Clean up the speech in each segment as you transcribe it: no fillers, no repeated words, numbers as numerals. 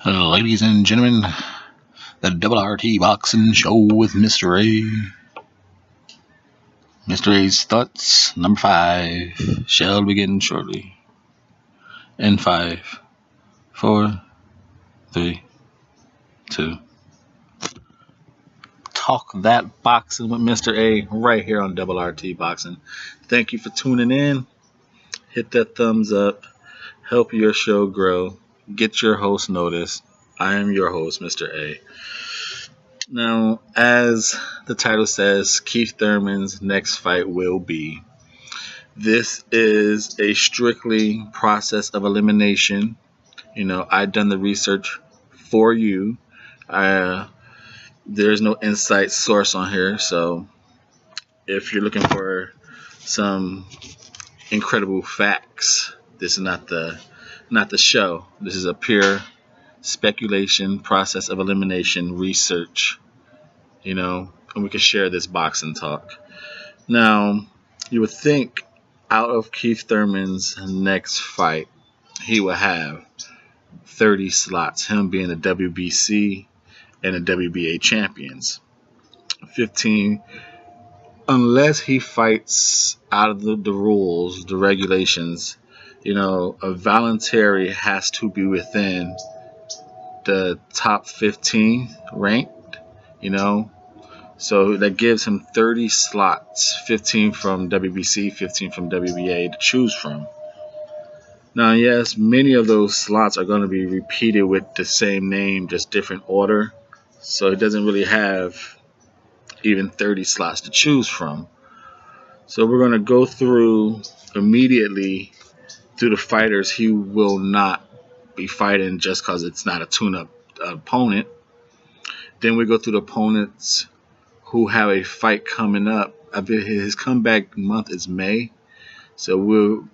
Ladies and gentlemen, the RT Boxing Show with Mr. A. Mr. A's thoughts, number 5, shall begin shortly. In 5, 4, 3, 2. Talk that boxing with Mr. A right here on RT Boxing. Thank you for tuning in. Hit that thumbs up. Help your show grow. Get your host noticed. I am your host, Mr. A. Now, as the title says, Keith Thurman's next fight will be. This is a strictly process of elimination. I've done the research for you. There's no inside source on here, so if you're looking for some incredible facts, this is not the show. This is a pure speculation, process of elimination, research, and we can share this boxing talk. Now, you would think out of Keith Thurman's next fight, he will have 30 slots, him being the WBC and the WBA champions. 15, unless he fights out of the rules, the regulations, a voluntary has to be within the top 15 ranked, so that gives him 30 slots, 15 from WBC, 15 from WBA to choose from. Now, yes, many of those slots are going to be repeated with the same name, just different order, so he doesn't really have even 30 slots to choose from. So we're going to go through immediately through the fighters he will not be fighting just because it's not a tune-up opponent. Then we go through the opponents who have a fight coming up. I bet his comeback month is May, so we'll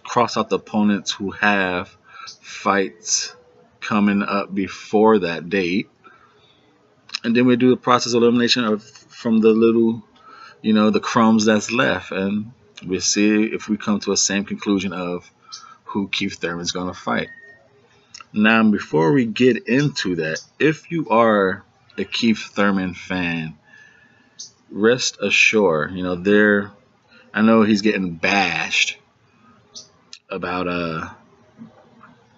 cross out the opponents who have fights coming up before that date, and then we do the process of elimination from the little, the crumbs that's left, and we'll see if we come to a same conclusion of who Keith Thurman's going to fight. Now, before we get into that, if you are a Keith Thurman fan, rest assured, I know he's getting bashed about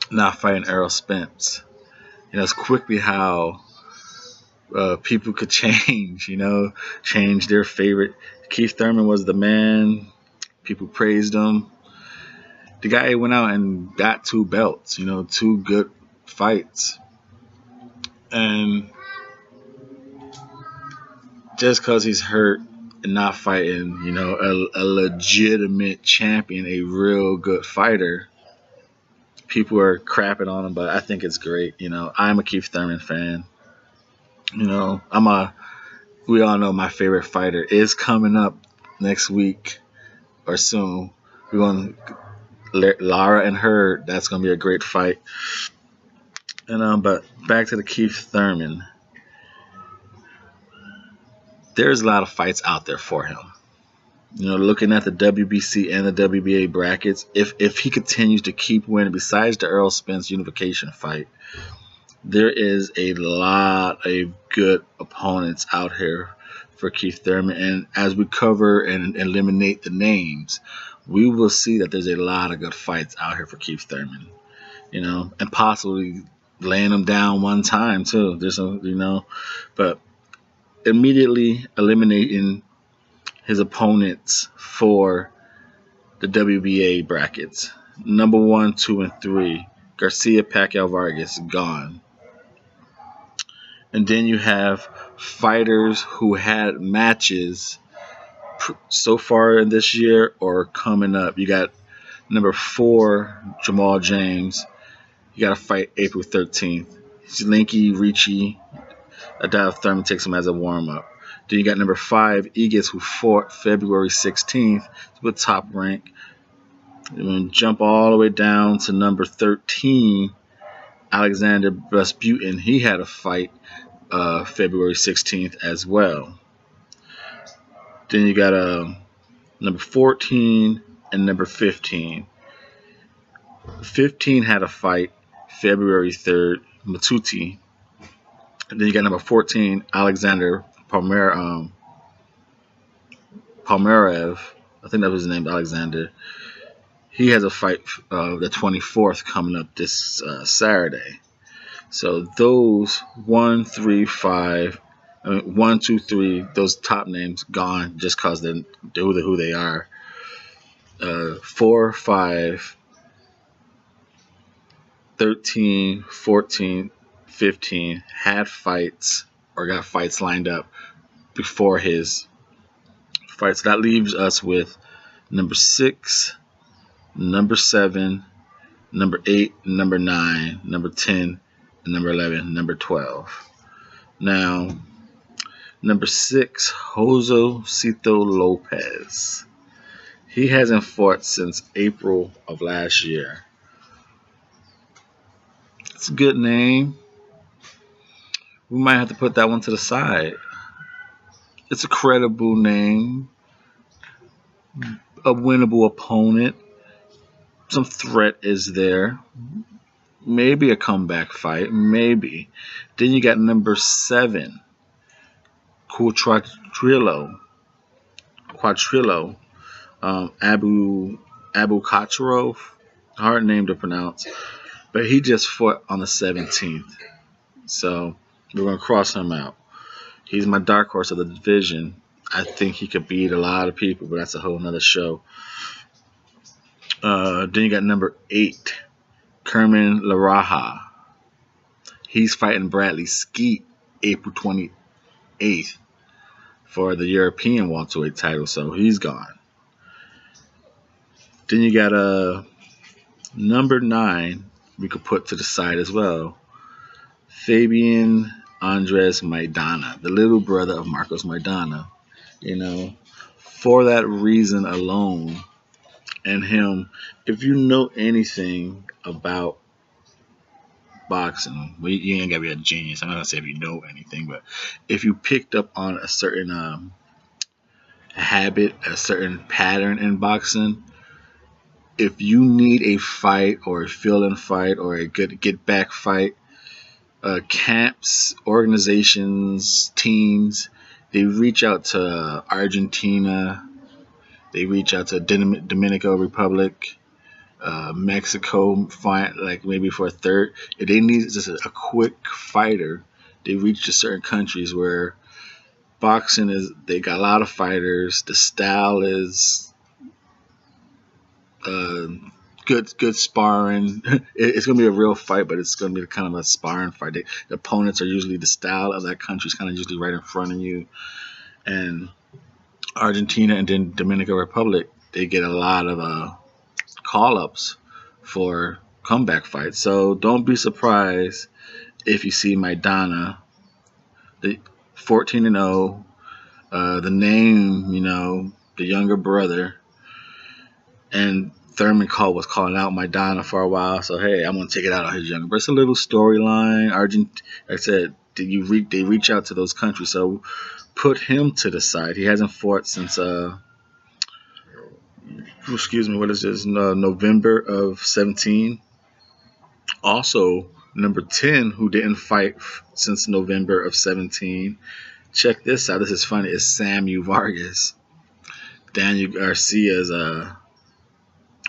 not fighting Errol Spence. It's quickly how people could change, change their favorite. Keith Thurman was the man. People praised him. The guy went out and got 2 belts, 2 good fights. And just because he's hurt and not fighting, a legitimate champion, a real good fighter, people are crapping on him, but I think it's great. I'm a Keith Thurman fan. We all know my favorite fighter is coming up next week or soon. We're going to Lara and her, that's going to be a great fight. And but back to the Keith Thurman. There's a lot of fights out there for him. Looking at the WBC and the WBA brackets, if he continues to keep winning, besides the Errol Spence unification fight, there is a lot of good opponents out here for Keith Thurman. And as we cover and eliminate the names, we will see that there's a lot of good fights out here for Keith Thurman, and possibly laying them down one time too. There's but immediately eliminating his opponents for the WBA brackets. Number 1, 2, and 3, Garcia, Pacquiao, Vargas, gone. And then you have fighters who had matches so far in this year or coming up. You got number 4, Jamal James. You got to fight April 13th. Zelinski, Ricci. I doubt if Thurman takes him as a warm-up. Then you got number 5, Egas, who fought February 16th with top rank. And then jump all the way down to number 13, Alexander Rasputin. He had a fight February 16th as well. Then you got number 14 and number 15. 15 had a fight February 3rd, Matuti. And then you got number 14, Alexander Palmerev. I think that was his name, Alexander. He has a fight the 24th coming up this Saturday. So those 1, 3, 5, 1, 2, 3, those top names gone just because they're who they are. 4, 5, 13, 14, 15 had fights or got fights lined up before his fight. So that leaves us with number 6, number 7, number 8, number 9, number 10, and number 11, number 12. Now, number 6, Josecito Lopez. He hasn't fought since April of last year. It's a good name. We might have to put that one to the side. It's a credible name. A winnable opponent. Some threat is there. Maybe a comeback fight. Maybe. Then you got number 7, Quatrillo. Abu Kacharov. Hard name to pronounce. But he just fought on the 17th. So we're going to cross him out. He's my dark horse of the division. I think he could beat a lot of people, but that's a whole nother show. Then you got number 8, Kerman Laraha. He's fighting Bradley Skeet April 28th for the European welterweight title, so he's gone. Then you got number 9 we could put to the side as well. Fabian Andres Maidana, the little brother of Marcos Maidana. You know, for that reason alone, and him, if you know anything about boxing, well, you ain't gotta be a genius. I'm not gonna say if you know anything, but if you picked up on a certain habit, a certain pattern in boxing, if you need a fight or a fill-in fight or a good get-back fight, camps, organizations, teams, they reach out to Argentina, they reach out to Dominican Republic, Mexico, like maybe for a third. If they need just a quick fighter, they reach to certain countries where boxing is, they got a lot of fighters, the style is good sparring. It's gonna be a real fight, but it's gonna be kind of a sparring fight. The opponents are usually the style of that country is kind of usually right in front of you. And Argentina and then Dominican Republic, they get a lot of call-ups for comeback fights. So don't be surprised if you see Maidana, the 14-0, the name, you know, the younger brother, and Thurman was calling out Maidana for a while. So hey, I'm gonna take it out on his younger brother. It's a little storyline. Like I said, they reach out to those countries. So put him to the side. He hasn't fought since November of 17. Also, number 10, who didn't fight since November of 17. Check this out. This is funny. It's Samuel Vargas. Daniel Garcia's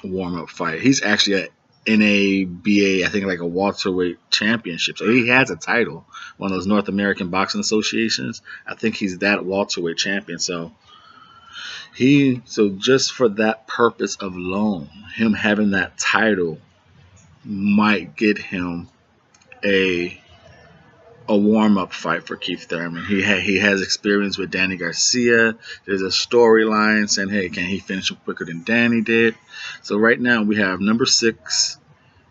warm-up fight. He's actually at NABA, I think like a welterweight championship. So he has a title, one of those North American Boxing Associations. I think he's that welterweight champion. So just for that purpose alone, him having that title might get him a warm-up fight for Keith Thurman. He has experience with Danny Garcia. There's a storyline saying, hey, can he finish him quicker than Danny did? So right now we have number 6,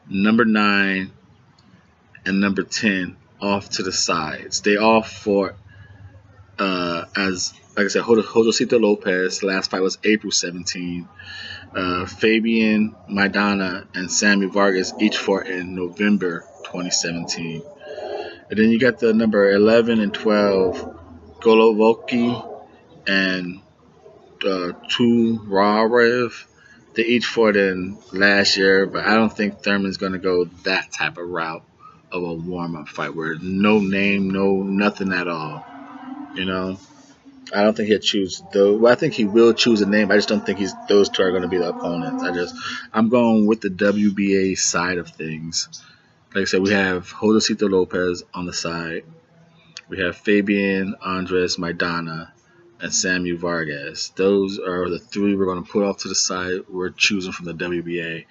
number 9, and number 10 off to the sides. They all fought as, like I said, Josecito Lopez. Last fight was April 17. Fabian Maidana and Samuel Vargas each fought in November 2017. And then you got the number 11 and 12, Golovolki and Turarev. They each fought in last year, but I don't think Thurman's going to go that type of route of a warm-up fight where no name, no nothing at all. You know, I don't think he'll choose those. Well, I think he will choose a name. I just don't think those two are going to be the opponents. I'm going with the WBA side of things. Like I said, we have Josecito Lopez on the side. We have Fabian Andres Maidana and Samuel Vargas. Those are the three we're going to put off to the side. We're choosing from the WBA.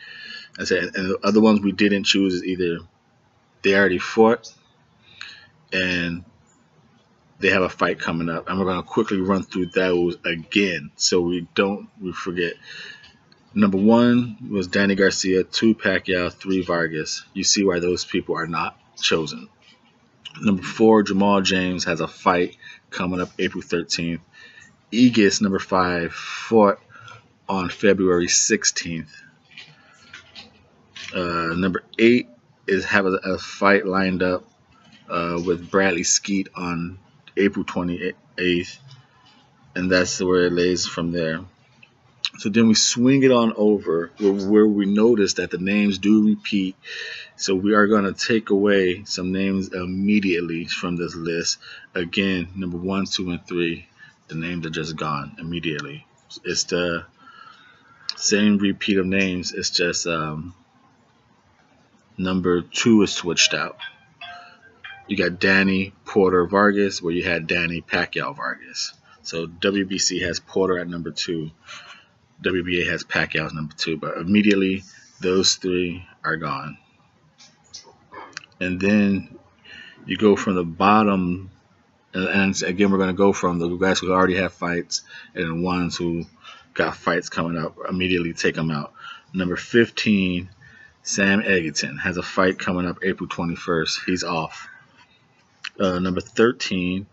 I said, and the other ones we didn't choose is either they already fought and they have a fight coming up, and we're going to quickly run through those again so we forget. Number 1 was Danny Garcia, 2 Pacquiao, 3 Vargas. You see why those people are not chosen. Number 4, Jamal James has a fight coming up April 13th. Aegis, number 5, fought on February 16th. Number 8 is having a fight lined up with Bradley Skeet on April 28th, and that's where it lays from there. So then we swing it on over where we notice that the names do repeat. So we are going to take away some names immediately from this list. Again, number 1, 2, and 3, the names are just gone immediately. It's the same repeat of names. It's just number 2 is switched out. You got Danny Porter Vargas where you had Danny Pacquiao Vargas. So WBC has Porter at number 2. WBA has Pacquiao as number 2. But immediately those 3 are gone. And then you go from the bottom, and again, we're going to go from the guys who already have fights and the ones who got fights coming up, immediately take them out. Number 15, Sam Egerton, has a fight coming up April 21st. He's off. Number 13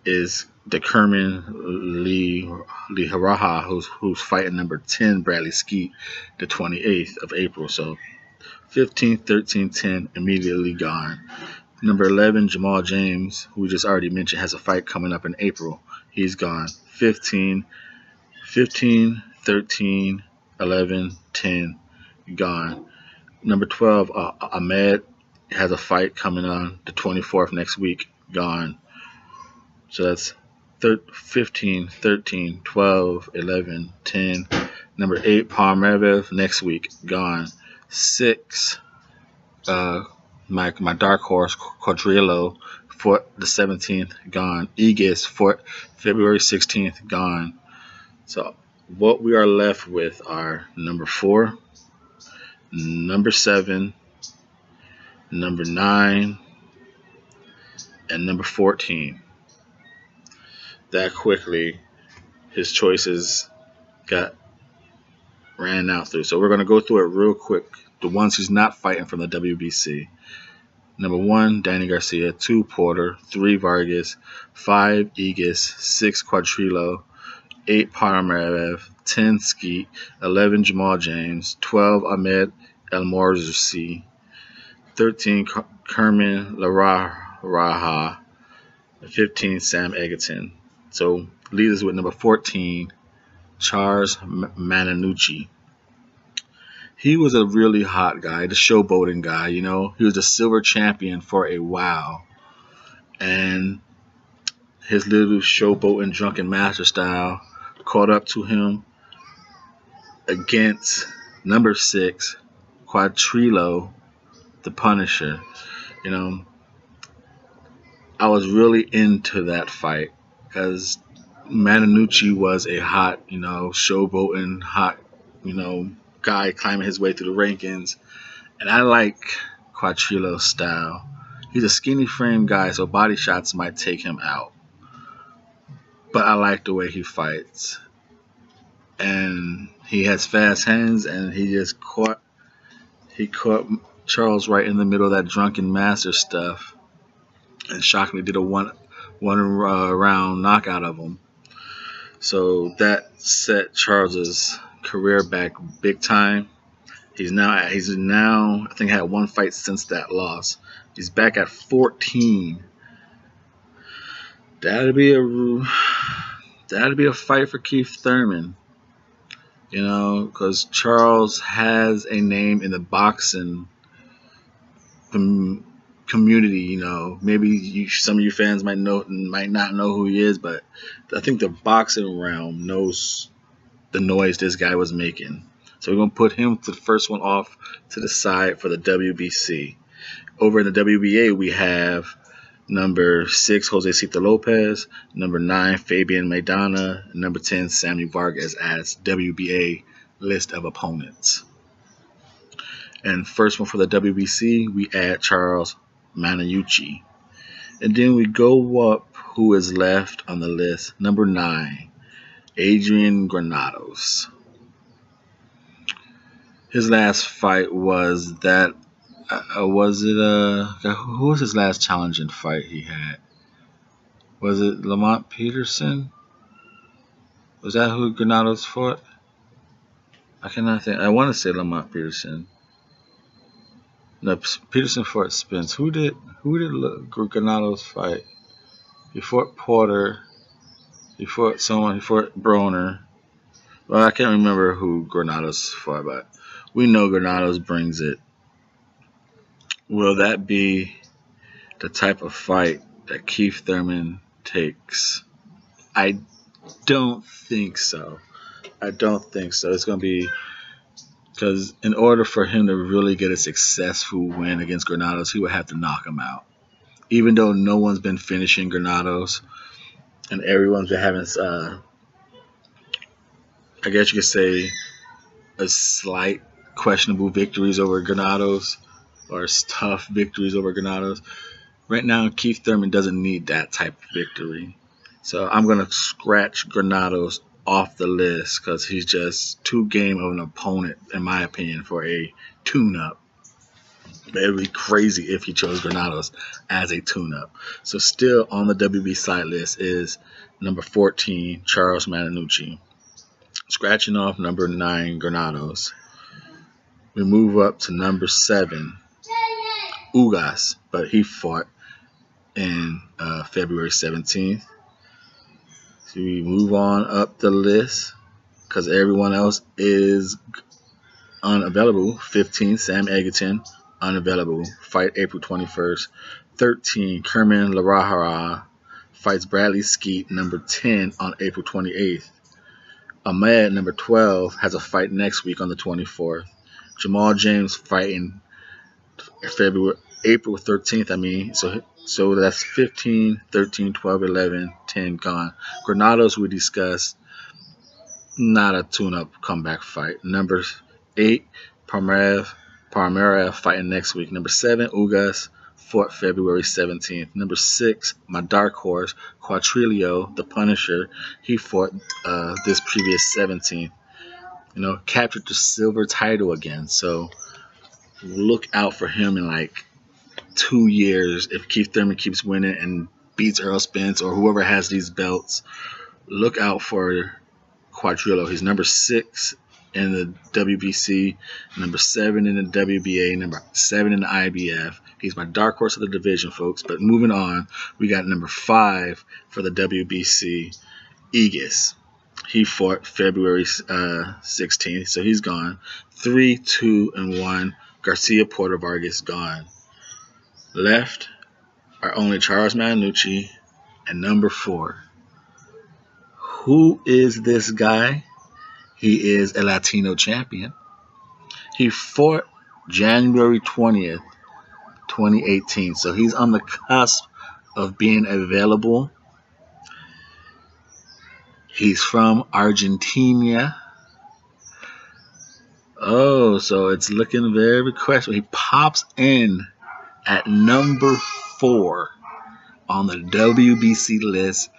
is the Kerman Lee Haraha, who's fighting number 10, Bradley Skeet, the 28th of April. So 15, 13, 10, immediately gone. Number 11, Jamal James, who we just already mentioned, has a fight coming up in April. He's gone. 15, 13, 11, 10, gone. Number 12, Ahmed has a fight coming on the 24th next week. Gone. So that's 15, 13, 12, 11, 10. Number 8, Palmarev next week. Gone. 6, my dark horse, Quadrillo, fought the 17th. Gone. Aegis fought February 16th. Gone. So what we are left with are number 4, number 7, number 9, and number 14. That quickly, his choices ran out through. So we're going to go through it real quick. The ones he's not fighting from the WBC. Number 1, Danny Garcia. 2, Porter. 3, Vargas. 5, Aegis. 6, Quadrillo. 8, Palmarev. 10, Skeet. 11, Jamal James. 12, Ahmed El Morzusi. 13, Kerman Laraha. 15, Sam Egerton. So leaves us with number 14, Charles Mananucci. He was a really hot guy, the showboating guy, you know. He was the silver champion for a while. And his little showboating drunken master style caught up to him against number 6, Quadrillo, the Punisher. You know, I was really into that fight because Mananucci was a hot, you know, showboating, hot, you know, guy climbing his way through the rankings. And I like Quadrillo's style. He's a skinny frame guy, so body shots might take him out. But I like the way he fights. And he has fast hands, and he caught Charles right in the middle of that drunken master stuff. And shockingly did a one round knockout of him. So that set Charles's career back big time. He's now I think had 1 fight since that loss. He's back at 14. That'd be a fight for Keith Thurman. You know, because Charles has a name in the boxing community. You know, maybe some of you fans might not know who he is, but I think the boxing realm knows the noise this guy was making. So we're gonna put him to the first one off to the side for the WBC. Over in the WBA, we have number 6, Josecito Lopez, number 9, Fabian Maidana, and number 10, Sammy Vargas as WBA list of opponents. And first one for the WBC, we add Charles Mannucci. And then we go up who is left on the list. Number 9, Adrian Granados. His last fight was that who was his last challenging fight he had? Was it Lamont Peterson? Was that who Granados fought? I cannot think. I want to say Lamont Peterson. No, Peterson fought Spence. Who did Granados fight? He fought Porter. He fought someone. He fought Broner. Well, I can't remember who Granados fought, but we know Granados brings it. Will that be the type of fight that Keith Thurman takes? I don't think so. It's going to be because in order for him to really get a successful win against Granados, he would have to knock him out. Even though no one's been finishing Granados and everyone's been having, I guess you could say, a slight questionable victories over Granados or tough victories over Granados. Right now, Keith Thurman doesn't need that type of victory. So I'm going to scratch Granados off the list because he's just too game of an opponent, in my opinion, for a tune-up. It would be crazy if he chose Granados as a tune-up. So still on the WB side list is number 14, Charles Mannucci. Scratching off number 9, Granados. We move up to number 7, Ugas, but he fought in February 17th. So we move on up the list because everyone else is unavailable. 15, Sam Egerton, unavailable. Fight April 21st. 13, Kerman Larahara fights Bradley Skeet, number 10, on April 28th. Ahmed, number 12, has a fight next week on the 24th. Jamal James fighting April 13th, So that's 15, 13, 12, 11, 10 gone. Granados we discussed, not a tune-up comeback fight. Number 8, Parmerev fighting next week. Number 7, Ugas fought February 17th. Number 6, my dark horse, Quatrilio, the Punisher. He fought this previous 17th. Captured the silver title again. So look out for him in like 2 years if Keith Thurman keeps winning and beats Earl Spence or whoever has these belts. Look out for Quadrillo. He's number 6 in the WBC, number 7 in the WBA, number 7 in the IBF. He's my dark horse of the division, folks. But moving on, we got number 5 for the WBC, Aegis. He fought February 16th, so he's gone. 3, 2, and 1. Garcia Porter Vargas gone. Left are only Charles Mannucci and number 4. Who is this guy? He is a Latino champion. He fought January 20th, 2018. So he's on the cusp of being available. He's from Argentina. Oh, so it's looking very questionable. He pops in at number 4 on the WBC list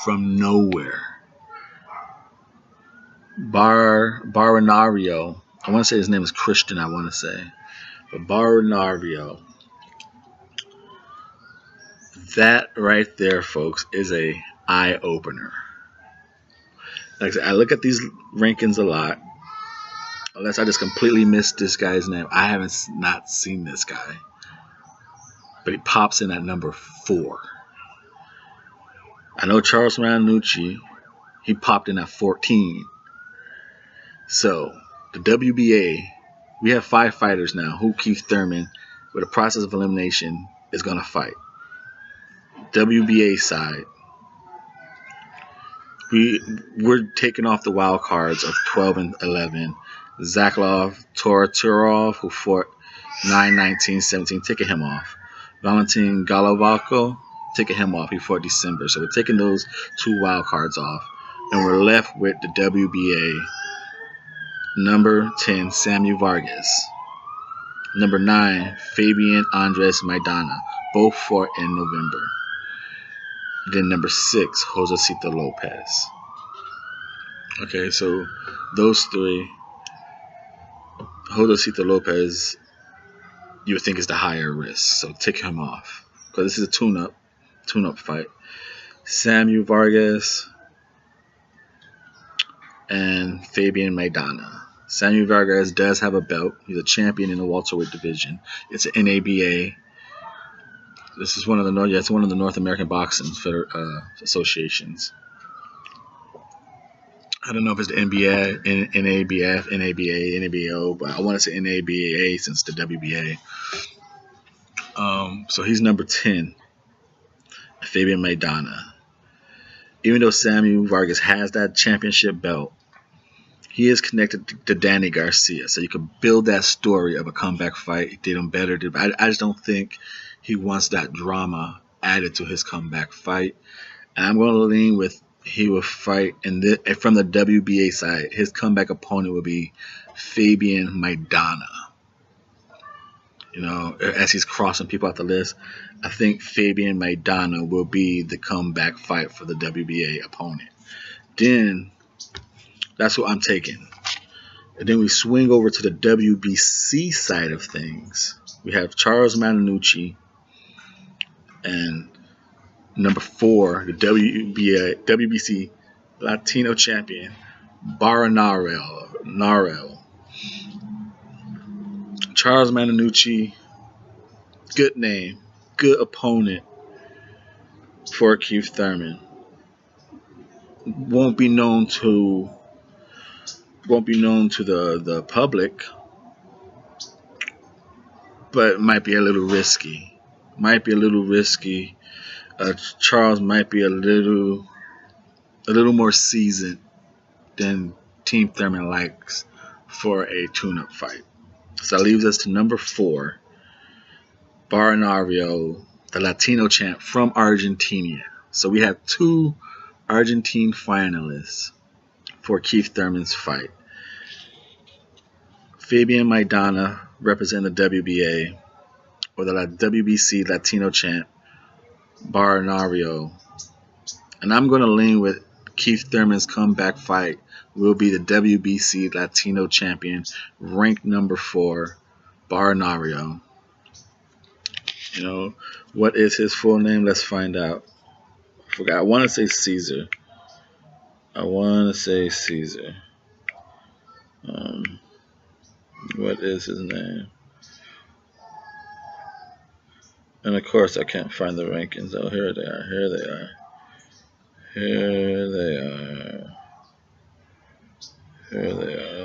from nowhere. Barinario. I want to say his name is Christian, I want to say. But Barinario. That right there, folks, is a eye-opener. Like I said, I look at these rankings a lot. Unless I just completely missed this guy's name. I haven't not seen this guy. But he pops in at number 4. I know Charles Mannucci, he popped in at 14. So the WBA, we have 5 fighters now who Keith Thurman, with a process of elimination, is going to fight. WBA side, we're taking off the wild cards of 12 and 11. Zaklov Toraturov, who fought 9-19-17, taking him off. Valentin Golovalko, taking him off. He fought December. So we're taking those 2 wild cards off. And we're left with the WBA. Number 10, Samuel Vargas. Number 9, Fabian Andres Maidana. Both fought in November. Then number 6, Josecito Lopez. Okay, so those 3. Josecito Lopez, you would think is the higher risk, so take him off because this is a tune-up fight. Samuel Vargas and Fabian Maidana. Samuel Vargas does have a belt. He's a champion in the welterweight division. It's an NABA. This is one of the it's one of the North American boxing associations. I don't know if it's the NBA, NABF, NABA, NABO, but I want to say NABA since the WBA. So he's number 10, Fabian Maidana. Even though Samuel Vargas has that championship belt, he is connected to Danny Garcia. So you can build that story of a comeback fight. He did him better. I just don't think he wants that drama added to his comeback fight. And I'm going to lean with he will fight, and from the WBA side, his comeback opponent will be Fabian Maidana. You know, as he's crossing people off the list, I think Fabian Maidana will be the comeback fight for the WBA opponent. Then, that's what I'm taking. And then we swing over to the WBC side of things. We have Charles Marinucci and number 4, the WBC Latino champion, Narel. Charles Marinucci, good name, good opponent for Keith Thurman. Won't be known to the public, but might be a little risky. Charles might be a little more seasoned than Team Thurman likes for a tune-up fight. So that leaves us to number 4, Baranario, the Latino champ from Argentina. So we have 2 Argentine finalists for Keith Thurman's fight. Fabian Maidana representing the WBA, or the WBC Latino champ, Baranario. And I'm going to lean with Keith Thurman's comeback fight will be the WBC Latino champion, ranked number 4, Baranario. You know, what is his full name? Let's find out. I forgot. I want to say Caesar. What is his name? And of course, I can't find the rankings. Oh, here they are.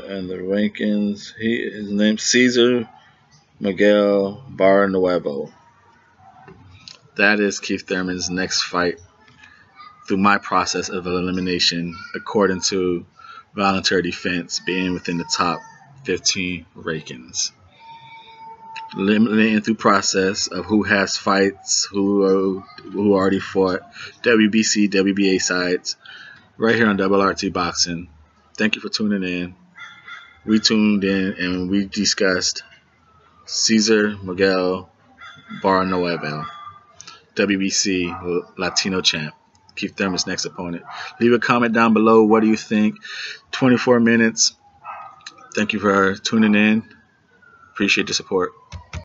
And the rankings. His name's Cesar Miguel Barnuevo. That is Keith Thurman's next fight through my process of elimination, according to voluntary defense, being within the top 15 rankings. Eliminating through process of who has fights, who already fought, WBC, WBA sides, right here on Double RT Boxing. Thank you for tuning in. We tuned in and we discussed Cesar Miguel Barnuevo, WBC Latino champ, Keith Thurman's next opponent. Leave a comment down below. What do you think? 24 minutes. Thank you for tuning in. Appreciate the support.